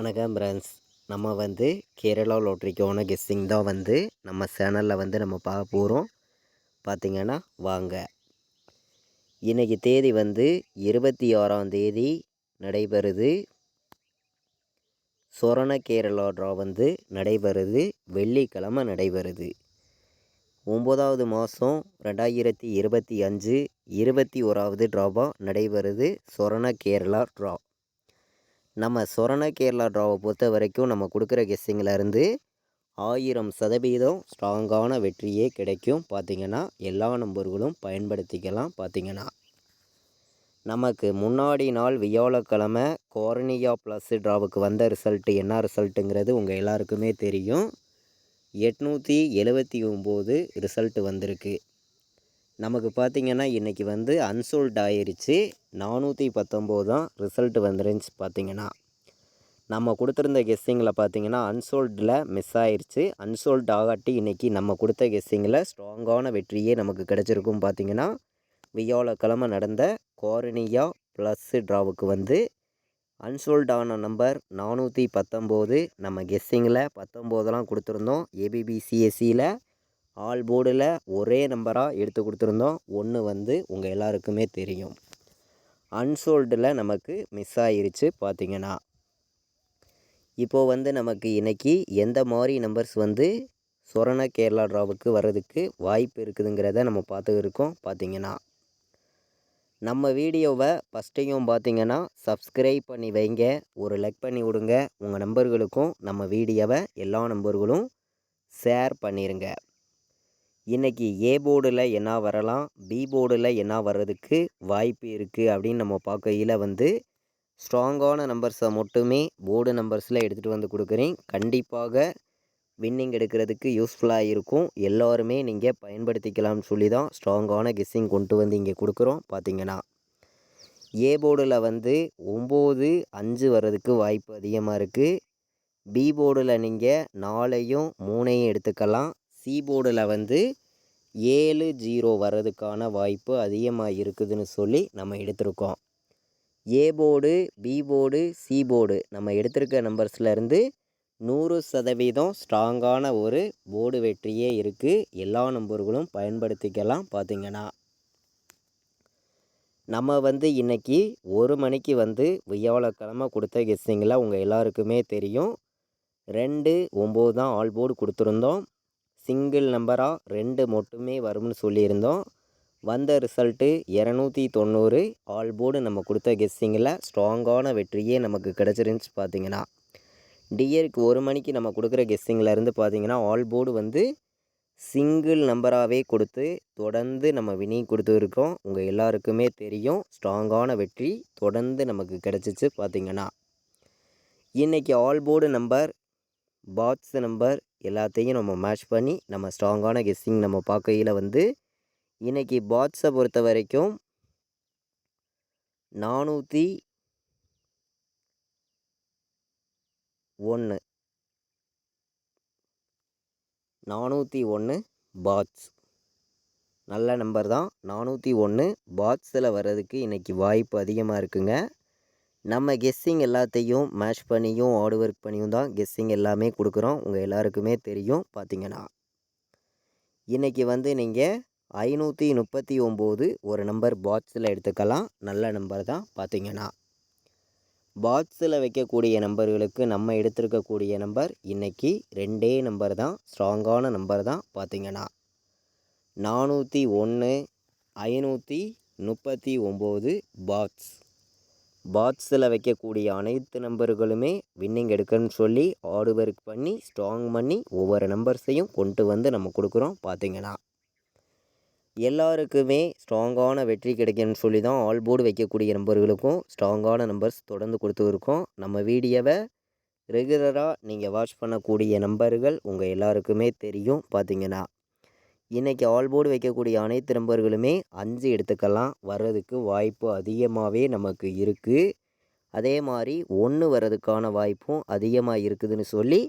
வணக்கம் ஃப்ரெண்ட்ஸ். நம்ம கேரளா லாட்ரிக்கான கெஸ்ஸிங் தான் நம்ம சேனலில் நம்ம பார்க்க போகிறோம். பார்த்திங்கன்னா வாங்க. இன்றைக்கி தேதி 26ஆம் தேதி நடைபெறுது. சொரண கேரளா ட்ரா நடைபெறுது. வெள்ளிக்கிழமை நடைபெறுது. 9வது மாதம் 2025 21வது ட்ராவாக நடைபெறுது. சொரண கேரளா ட்ரா. நம்ம சொரண கேரளா ட்ராவை பொறுத்த வரைக்கும் நம்ம கொடுக்குற கெஸ்ஸிங்கிலேருந்து 1000% ஸ்ட்ராங்கான வெற்றியே கிடைக்கும். பார்த்திங்கன்னா எல்லா நம்பர்களும் பயன்படுத்திக்கலாம். பார்த்திங்கன்னா நமக்கு முன்னாடி நாள் வியாழக்கிழமை கோர்னியா ப்ளஸ் ட்ராவுக்கு வந்த ரிசல்ட்டு என்ன ரிசல்ட்டுங்கிறது உங்கள் எல்லாருக்குமே தெரியும். 879 ரிசல்ட்டு வந்திருக்கு. நமக்கு பார்த்திங்கன்னா இன்றைக்கி அன்சோல்ட் ஆயிடுச்சு. 419 தான் ரிசல்ட்டு வந்துருந்துச்சு. பார்த்திங்கன்னா நம்ம கொடுத்துருந்த கெஸ்ஸிங்கில் பார்த்திங்கன்னா அன்சோல்டில் மிஸ் ஆயிடுச்சு. அன்சோல்ட் ஆகாட்டி இன்றைக்கி நம்ம கொடுத்த கெஸ்ஸிங்கில் ஸ்ட்ராங்கான வெற்றியே நமக்கு கிடச்சிருக்கும். பார்த்திங்கன்னா வியாழக்கிழமை நடந்த கோர்னியா ப்ளஸ் ட்ராவுக்கு அன்சோல்டான நம்பர் 419. நம்ம கெஸ்ஸிங்கில் 19 கொடுத்துருந்தோம். ஏபிபிசிஎஸ்சியில் ஆல் போர்டில் ஒரே நம்பராக எடுத்து கொடுத்துருந்தோம். ஒன்று உங்கள் எல்லாருக்குமே தெரியும். அன்சோல்டில் நமக்கு மிஸ் ஆயிருச்சு. பார்த்திங்கன்னா இப்போது நமக்கு இன்றைக்கி எந்த மாதிரி நம்பர்ஸ் சொரண கேரளா ட்ராவுக்கு வர்றதுக்கு வாய்ப்பு இருக்குதுங்கிறத நம்ம பார்த்துருக்கோம். பார்த்திங்கன்னா நம்ம வீடியோவை ஃபஸ்ட்டையும் பார்த்திங்கன்னா சப்ஸ்கிரைப் பண்ணி வைங்க. ஒரு லைக் பண்ணி விடுங்க. உங்கள் நம்பர்களுக்கும் நம்ம வீடியோவை எல்லா நம்பர்களும் ஷேர் பண்ணிடுங்க. இன்றைக்கி ஏ போர்டில் என்ன வரலாம், பி போர்டில் என்ன வர்றதுக்கு வாய்ப்பு இருக்குது அப்படின்னு நம்ம பார்க்கையில் ஸ்ட்ராங்கான நம்பர்ஸை மட்டுமே போர்டு நம்பர்ஸில் எடுத்துகிட்டு கொடுக்குறேன். கண்டிப்பாக வின்னிங் எடுக்கிறதுக்கு யூஸ்ஃபுல்லாக இருக்கும். எல்லோருமே நீங்கள் பயன்படுத்திக்கலாம்னு சொல்லி தான் ஸ்ட்ராங்கான கெஸ்ஸிங் கொண்டு இங்கே கொடுக்குறோம். பார்த்திங்கன்னா ஏ போர்டில் 9 5 வர்றதுக்கு வாய்ப்பு அதிகமாக இருக்குது. பி போர்டில் நீங்கள் 4ஐயும் 3ஐயும் எடுத்துக்கலாம். சி போர்டில் 7 0 வர்றதுக்கான வாய்ப்பு அதிகமாக இருக்குதுன்னு சொல்லி நம்ம எடுத்திருக்கோம். A board, B board, C board நம்ம எடுத்திருக்க நம்பர்ஸ்லேருந்து 100% ஸ்ட்ராங்கான ஒரு போர்டு வெற்றியே இருக்குது. எல்லா நம்பர்களும் பயன்படுத்திக்கலாம். பார்த்திங்கன்னா நம்ம இன்றைக்கி 1 மணிக்கு வியாழக்கிழமை கொடுத்த கெஸ்ஸிங்கில் உங்கள் எல்லாருக்குமே தெரியும். 2 9 தான் ஆல் போர்டு கொடுத்துருந்தோம். சிங்கிள் நம்பராக 2 மட்டுமே வரும்னு சொல்லியிருந்தோம். வந்த ரிசல்ட்டு 290 ஆல் போர்டு நம்ம கொடுத்த கெஸ்ஸிங்கில் ஸ்ட்ராங்கான வெற்றியே நமக்கு கிடச்சிருந்துச்சு. பார்த்திங்கன்னா டியருக்கு 1 மணிக்கு நம்ம கொடுக்குற கெஸ்ஸிங்கிலேருந்து பார்த்திங்கன்னா ஆல் போர்டு சிங்கிள் நம்பராகவே கொடுத்து தொடர்ந்து நம்ம வினிங் கொடுத்துருக்கோம். உங்கள் எல்லாருக்குமே தெரியும். ஸ்ட்ராங்கான வெற்றி தொடர்ந்து நமக்கு கிடச்சிச்சு. பார்த்திங்கன்னா இன்றைக்கி all board number, box number எல்லாத்தையும் நம்ம மேட்ச் பண்ணி நம்ம ஸ்ட்ராங்கான கெஸ்ஸிங் நம்ம பார்க்கையில் இன்றைக்கி பாட்ஸை பொறுத்த வரைக்கும் 401 பாட்ஸ் நல்ல நம்பர் தான். 401 பாட்ஸில் வர்றதுக்கு இன்றைக்கி வாய்ப்பு அதிகமாக இருக்குங்க. நம்ம கெஸ்ஸிங் எல்லாத்தையும் மேட்ச் பண்ணியும் ஹார்ட் ஒர்க் பண்ணியும் தான் கெஸ்ஸிங் எல்லாமே கொடுக்குறோம். உங்கள் எல்லாருக்குமே தெரியும். பார்த்திங்கன்னா இன்றைக்கி நீங்கள் 539 ஒரு நம்பர் பாட்ஸில் எடுத்துக்கலாம். நல்ல நம்பர் தான். பார்த்திங்கன்னா பாக்ஸில் வைக்கக்கூடிய நம்பர்களுக்கு நம்ம எடுத்திருக்கக்கூடிய நம்பர் இன்றைக்கி 2 நம்பர் தான். ஸ்ட்ராங்கான நம்பர் தான். பார்த்திங்கன்னா 401 539 பாக்ஸில் வைக்கக்கூடிய அனைத்து நம்பர்களுமே வின்னிங் எடுக்கணும்னு சொல்லி ஹார்ட் ஒர்க் பண்ணி ஸ்ட்ராங் பண்ணி ஒவ்வொரு நம்பர்ஸையும் கொண்டு நம்ம கொடுக்குறோம். பார்த்திங்கன்னா எல்லாருக்குமே ஸ்ட்ராங்கான வெற்றி கிடைக்கணும்னு சொல்லி தான் ஆல் போர்டு வைக்கக்கூடிய நம்பர்களுக்கும் ஸ்ட்ராங்கான நம்பர்ஸ் தொடர்ந்து கொடுத்துருக்கோம். நம்ம வீடியோவை ரெகுலராக நீங்கள் வாட்ச் பண்ணக்கூடிய நம்பர்கள் உங்கள் எல்லாருக்குமே தெரியும். பார்த்திங்கன்னா இன்றைக்கி ஆல் போர்டு வைக்கக்கூடிய அனைத்து நம்பர்களுமே 5 எடுத்துக்கலாம். வர்றதுக்கு வாய்ப்பு அதிகமாகவே நமக்கு இருக்குது. அதே மாதிரி 1 வர்றதுக்கான வாய்ப்பும் அதிகமாக இருக்குதுன்னு சொல்லி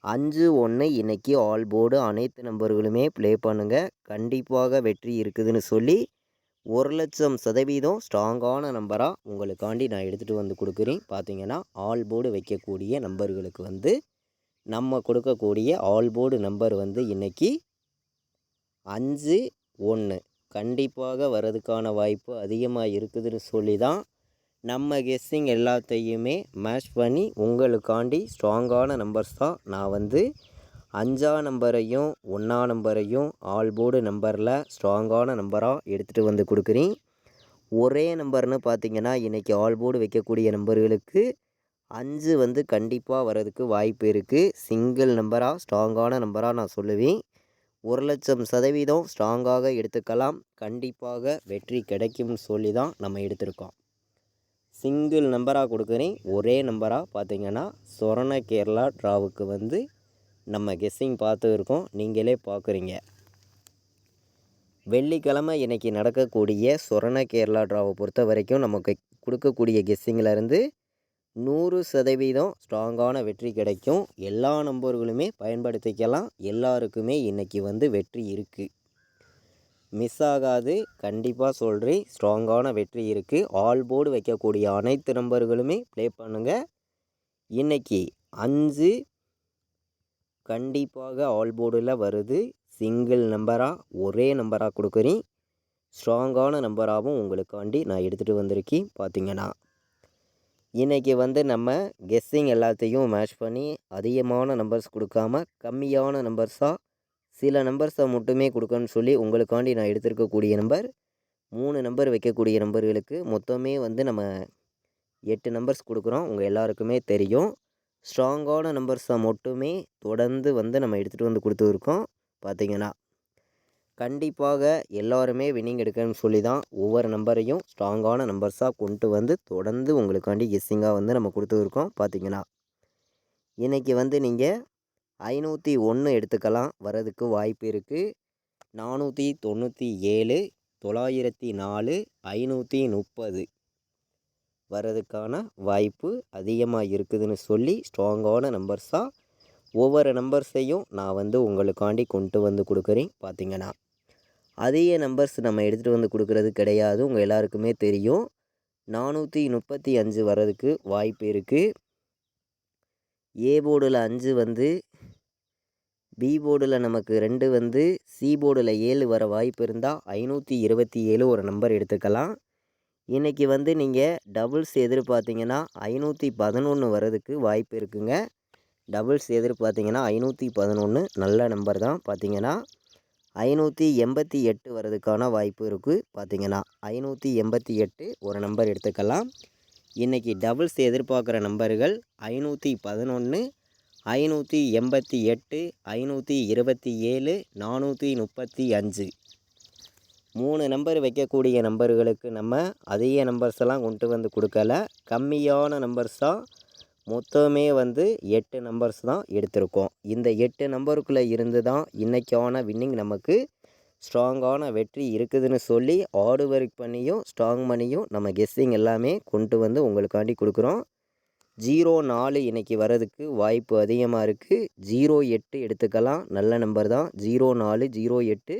5 1 இன்றைக்கி ஆல் போர்டு அனைத்து நம்பர்களுமே ப்ளே பண்ணுங்கள். கண்டிப்பாக வெற்றி இருக்குதுன்னு சொல்லி 1,00,000% ஸ்ட்ராங்கான நம்பராக உங்களுக்காண்டி நான் எடுத்துகிட்டு வந்து கொடுக்குறேன். பார்த்தீங்கன்னா ஆல் போர்டு வைக்கக்கூடிய நம்பர்களுக்கு வந்து நம்ம கொடுக்கக்கூடிய ஆல் போர்டு நம்பர் வந்து இன்றைக்கி 5-1 கண்டிப்பாக வர்றதுக்கான வாய்ப்பு அதிகமாக இருக்குதுன்னு சொல்லி தான் நம்ம கெஸ்ஸிங் எல்லாத்தையுமே மேட்ச் பண்ணி உங்களுக்காண்டி ஸ்ட்ராங்கான நம்பர்ஸ் தான் நான் வந்து 5ஆம் நம்பரையும் 1ஆம் நம்பரையும் ஆல் போர்டு நம்பரில் ஸ்ட்ராங்கான நம்பராக எடுத்துகிட்டு வந்து கொடுக்குறேன். ஒரே நம்பர்னு பார்த்திங்கன்னா இன்றைக்கி ஆல் போர்டு வைக்கக்கூடிய நம்பர்களுக்கு 5 வந்து கண்டிப்பாக வர்றதுக்கு வாய்ப்பு இருக்குது. சிங்கிள் நம்பராக ஸ்ட்ராங்கான நம்பராக நான் சொல்லுவேன். 1,00,000% ஸ்ட்ராங்காக எடுத்துக்கலாம். கண்டிப்பாக வெற்றி கிடைக்கும்னு சொல்லி தான் நம்ம எடுத்திருக்கோம். சிங்கிள் நம்பராக கொடுக்குறேன். ஒரே நம்பராக பார்த்திங்கன்னா சொரண கேரளா ட்ராவுக்கு வந்து நம்ம கெஸ்ஸிங் பார்த்து இருக்கோம். நீங்களே பார்க்குறீங்க. வெள்ளிக்கிழமை இன்றைக்கி நடக்கக்கூடிய சொரண கேரளா ட்ராவை பொறுத்த வரைக்கும் நமக்கு கொடுக்கக்கூடிய கெஸ்ஸிங்கிலேருந்து 100% ஸ்ட்ராங்கான வெற்றி கிடைக்கும். எல்லா நம்பர்களுமே பயன்படுத்திக்கலாம். எல்லாருக்குமே இன்றைக்கி வந்து வெற்றி இருக்குது. மிஸ் ஆகாது. கண்டிப்பாக சொல்கிறேன், ஸ்ட்ராங்கான வெற்றி இருக்குது. ஆல் போர்டு வைக்கக்கூடிய அனைத்து நம்பர்களுமே ப்ளே பண்ணுங்கள். இன்றைக்கி 5 கண்டிப்பாக ஆல் போர்டில் வருது. சிங்கிள் நம்பராக ஒரே நம்பராக கொடுக்குறேன். ஸ்ட்ராங்கான நம்பராகவும் உங்களுக்காண்டி நான் எடுத்துகிட்டு வந்திருக்கேன். பார்த்திங்கன்னா இன்றைக்கி வந்து நம்ம கெஸ்ஸிங் எல்லாத்தையும் மேட்ச் பண்ணி அதிகமான நம்பர்ஸ் கொடுக்காம கம்மியான நம்பர்ஸாக சில நம்பர்ஸை மட்டுமே கொடுக்கணும்னு சொல்லி உங்களுக்காண்டி நான் எடுத்திருக்கக்கூடிய நம்பர் 3 நம்பர் வைக்கக்கூடிய நம்பர்களுக்கு மொத்தமே வந்து நம்ம 8 நம்பர்ஸ் கொடுக்குறோம். உங்கள் எல்லாருக்குமே தெரியும். ஸ்ட்ராங்கான நம்பர்ஸை மட்டுமே தொடர்ந்து வந்து நம்ம எடுத்துகிட்டு வந்து கொடுத்துருக்கோம். பார்த்திங்கன்னா கண்டிப்பாக எல்லாருமே வின்னிங் எடுக்கணும்னு சொல்லி தான் ஒவ்வொரு நம்பரையும் ஸ்ட்ராங்கான நம்பர்ஸாக கொண்டு வந்து தொடர்ந்து உங்களுக்காண்டி கெஸ்ஸிங்காக வந்து நம்ம கொடுத்துருக்கோம். பார்த்திங்கன்னா இன்றைக்கி வந்து நீங்கள் 501 எடுத்துக்கலாம். வரதுக்கு வாய்ப்பு இருக்குது. 497, 904, 530 வர்றதுக்கான வாய்ப்பு அதிகமாக இருக்குதுன்னு சொல்லி ஸ்ட்ராங்கான நம்பர்ஸாக ஒவ்வொரு நம்பர்ஸையும் நான் வந்து உங்களுக்காண்டி கொண்டு வந்து கொடுக்குறேன். பார்த்திங்கன்னா அதிக நம்பர்ஸ் நம்ம எடுத்துகிட்டு வந்து கொடுக்குறது கிடையாது. உங்கள் எல்லாருக்குமே தெரியும். 435 வர்றதுக்கு வாய்ப்பு இருக்குது. ஏ போர்டில் 5 வந்து, பி போர்டில் நமக்கு 2 வந்து, சி போர்டில் 7 வர வாய்ப்பு இருந்தால் 527 ஒரு நம்பர் எடுத்துக்கலாம். இன்றைக்கி வந்து நீங்கள் டபுள்ஸ் எதிர்பார்த்திங்கன்னா 511 வர்றதுக்கு வாய்ப்பு இருக்குங்க. டபுள்ஸ் எதிர்பார்த்திங்கன்னா 511 நல்ல நம்பர் தான். பார்த்திங்கன்னா 588 வர்றதுக்கான வாய்ப்பு இருக்குது. பார்த்திங்கன்னா 588 ஒரு நம்பர் எடுத்துக்கலாம். இன்றைக்கி டபுள்ஸ் எதிர்பார்க்குற நம்பர்கள் 511, 588, 527, 435 3 நம்பர் வைக்கக்கூடிய நம்பர்களுக்கு நம்ம அதிக நம்பர்ஸ் எல்லாம் கொண்டு வந்து கொடுக்கல. கம்மியான நம்பர்ஸாக மொத்தமே வந்து 8 நம்பர்ஸ் தான் எடுத்திருக்கோம். இந்த 8 நம்பருக்குள்ளே இருந்து தான் இன்றைக்கான வின்னிங் நமக்கு ஸ்ட்ராங்கான வெற்றி இருக்குதுன்னு சொல்லி ஹார்டு ஒர்க் பண்ணியும் ஸ்ட்ராங் பண்ணியும் நம்ம கெஸ்ஸிங் எல்லாமே கொண்டு வந்து உங்களுக்காண்டி கொடுக்குறோம். 04 இன்றைக்கி வர்றதுக்கு வாய்ப்பு அதிகமாக இருக்குது. 08 எடுத்துக்கலாம். நல்ல நம்பர் தான். 04, 08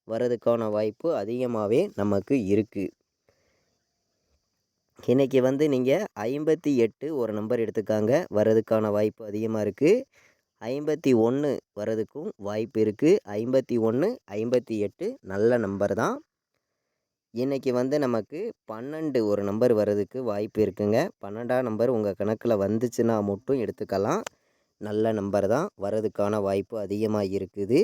வர்றதுக்கான வாய்ப்பு அதிகமாகவே நமக்கு இருக்குது. இன்றைக்கி வந்து நீங்கள் 58 ஒரு நம்பர் எடுத்துக்காங்க. வர்றதுக்கான வாய்ப்பு அதிகமாக இருக்குது. 51 வர்றதுக்கும் வாய்ப்பு இருக்குது. 51, 58 நல்ல நம்பர் தான். இன்றைக்கி வந்து நமக்கு 12 ஒரு நம்பர் வர்றதுக்கு வாய்ப்பு இருக்குங்க. 12ஆம் நம்பர் உங்கள் கணக்கில் வந்துச்சுன்னா மட்டும் எடுத்துக்கலாம். நல்ல நம்பர் தான். வர்றதுக்கான வாய்ப்பு அதிகமாக இருக்குது.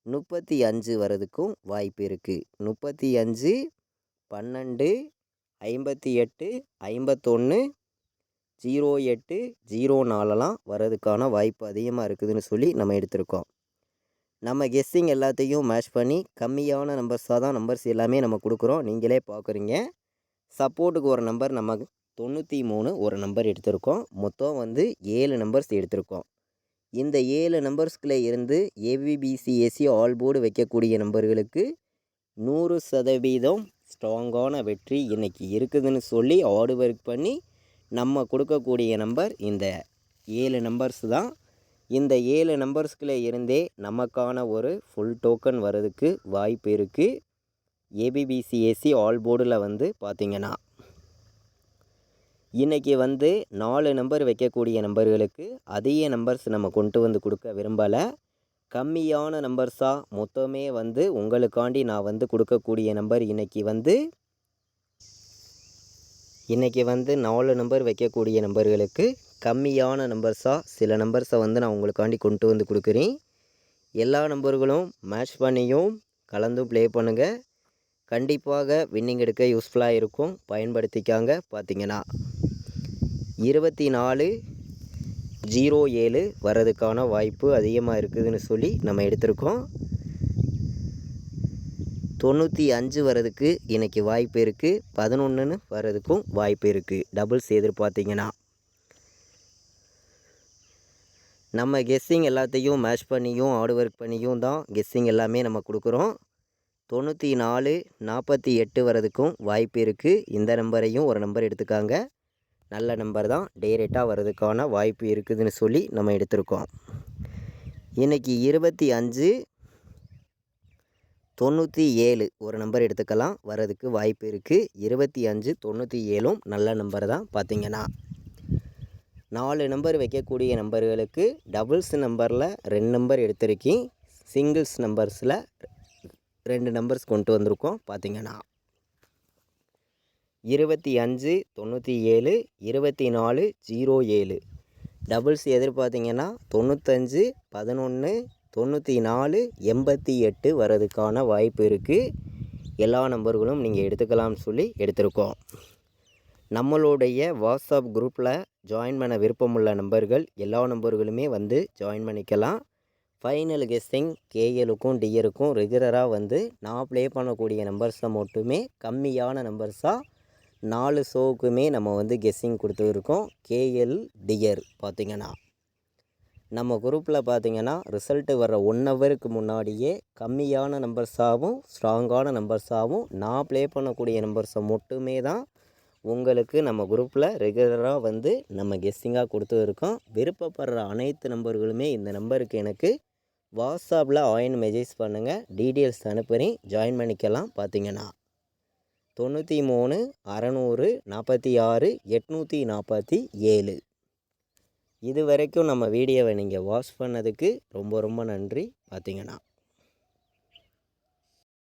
35 வர்றதுக்கும் வாய்ப்பு இருக்குது. 35, 12, 58, 51, 08, 04லாம் வர்றதுக்கான வாய்ப்பு அதிகமாக இருக்குதுன்னு சொல்லி நம்ம எடுத்திருக்கோம். நம்ம கெஸ்ஸிங் எல்லாத்தையும் மேட்ச் பண்ணி கம்மியான நம்பர்ஸாக தான் நம்பர்ஸ் எல்லாமே நம்ம கொடுக்குறோம். நீங்களே பார்க்குறீங்க. சப்போர்ட்டுக்கு ஒரு நம்பர் நம்ம 93 ஒரு நம்பர் எடுத்திருக்கோம். மொத்தம் வந்து 7 நம்பர்ஸ் எடுத்திருக்கோம். இந்த 7 நம்பர்ஸ்குள்ளே இருந்து ஏபிபிசிஎஸ்சி ஆல் போர்டு வைக்கக்கூடிய நம்பர்களுக்கு 100% ஸ்ட்ராங்கான வெற்றி இன்றைக்கி இருக்குதுன்னு சொல்லி ஹார்டு ஒர்க் பண்ணி நம்ம கொடுக்கக்கூடிய நம்பர் இந்த 7 நம்பர்ஸ் தான். இந்த 7 நம்பர்ஸ்குள்ளே இருந்தே நமக்கான ஒரு ஃபுல் டோக்கன் வர்றதுக்கு வாய்ப்பு இருக்குது. ஏபிபிசிஏசி ஆல் போர்டில் வந்து பார்த்திங்கன்னா இன்றைக்கி வந்து 4 நம்பர் வைக்கக்கூடிய நம்பர்களுக்கு அதிக நம்பர்ஸ் நம்ம கொண்டு வந்து கொடுக்க விரும்பலை. கம்மியான நம்பர்ஸாக மொத்தமே வந்து உங்களுக்காண்டி நான் வந்து கொடுக்கக்கூடிய நம்பர் இன்றைக்கி வந்து 4 நம்பர் வைக்கக்கூடிய நம்பர்களுக்கு கம்மியான நம்பர்ஸாக சில நம்பர்ஸை வந்து நான் உங்களுக்காண்டி கொண்டு வந்து கொடுக்குறேன். எல்லா நம்பர்களும் மேட்ச் பண்ணியும் கலந்தும் ப்ளே பண்ணுங்கள். கண்டிப்பாக வின்னிங் எடுக்க யூஸ்ஃபுல்லாக இருக்கும், பயன்படுத்திக்காங்க. பார்த்திங்கன்னா 2407 வர்றதுக்கான வாய்ப்பு அதிகமாக இருக்குதுன்னு சொல்லி நம்ம எடுத்திருக்கோம். 95 வர்றதுக்கு இன்றைக்கி வாய்ப்பு இருக்குது. 11ன்னு வர்றதுக்கும் வாய்ப்பு இருக்குது. டபுள்ஸ் எதிர்பார்த்திங்கன்னா நம்ம கெஸ்ஸிங் எல்லாத்தையும் மேட்ச் பண்ணியும் ஹார்ட் ஒர்க் பண்ணியும் தான் கெஸ்ஸிங் எல்லாமே நம்ம கொடுக்குறோம். 9448 வர்றதுக்கும் வாய்ப்பு இருக்குது. இந்த நம்பரையும் ஒரு நம்பர் எடுத்துக்காங்க. நல்ல நம்பர் தான், டைரெக்டாக வர்றதுக்கான வாய்ப்பு இருக்குதுன்னு சொல்லி நம்ம எடுத்திருக்கோம். இன்றைக்கி 2597 ஒரு நம்பர் எடுத்துக்கலாம், வர்றதுக்கு வாய்ப்பு இருக்குது. 2597ம் நல்ல நம்பர் தான். பார்த்திங்கன்னா 4 நம்பர் வைக்கக்கூடிய நம்பர்களுக்கு டபுள்ஸ் நம்பரில் 2 நம்பர் எடுத்திருக்கேன், சிங்கிள்ஸ் நம்பர்ஸில் 2 நம்பர்ஸ் கொண்டு வந்திருக்கோம். பார்த்திங்கன்னா 2597 2407 டபுள்ஸ் எதிர்பார்த்திங்கன்னா 95 11 94 88 வர்றதுக்கான வாய்ப்பு இருக்குது. எல்லா நம்பர்களும் நீங்கள் எடுத்துக்கலாம்னு சொல்லி எடுத்திருக்கோம். நம்மளுடைய வாட்ஸ்அப் குரூப்பில் ஜாயின் பண்ண விருப்பமுள்ள நம்பர்கள் எல்லா நம்பர்களுமே வந்து ஜாயின் பண்ணிக்கலாம். ஃபைனல் கெஸ்ஸிங் கேஎலுக்கும் டிஆருக்கும் ரெகுலராக வந்து நான் ப்ளே பண்ணக்கூடிய நம்பர்ஸை மட்டுமே கம்மியான நம்பர்ஸாக 4 ஷோவுக்குமே நம்ம வந்து கெஸ்ஸிங் கொடுத்துருக்கோம். கேஎல் டிஆர் பார்த்திங்கன்னா நம்ம குரூப்பில் பார்த்திங்கன்னா ரிசல்ட்டு வர 1 ஹவருக்கு முன்னாடியே கம்மியான நம்பர்ஸாகவும் ஸ்ட்ராங்கான நம்பர்ஸாகவும் நான் ப்ளே பண்ணக்கூடிய நம்பர்ஸை மட்டுமே தான் உங்களுக்கு நம்ம குரூப்பில் ரெகுலராக வந்து நம்ம கெஸ்ஸிங்காக கொடுத்துருக்கோம். விருப்பப்படுற அனைத்து நம்பர்களுமே இந்த நம்பருக்கு எனக்கு வாட்ஸ்அப்பில் ஆயின் மெசேஜ் பண்ணுங்கள், டீட்டெயில்ஸ் அனுப்புகிறேன், ஜாயின் பண்ணிக்கலாம். பார்த்திங்கன்னா 93 600 46 847 இது வரைக்கும் நம்ம வீடியோவை நீங்கள் வாட்ச் பண்ணதுக்கு ரொம்ப ரொம்ப நன்றி. பார்த்திங்கன்னா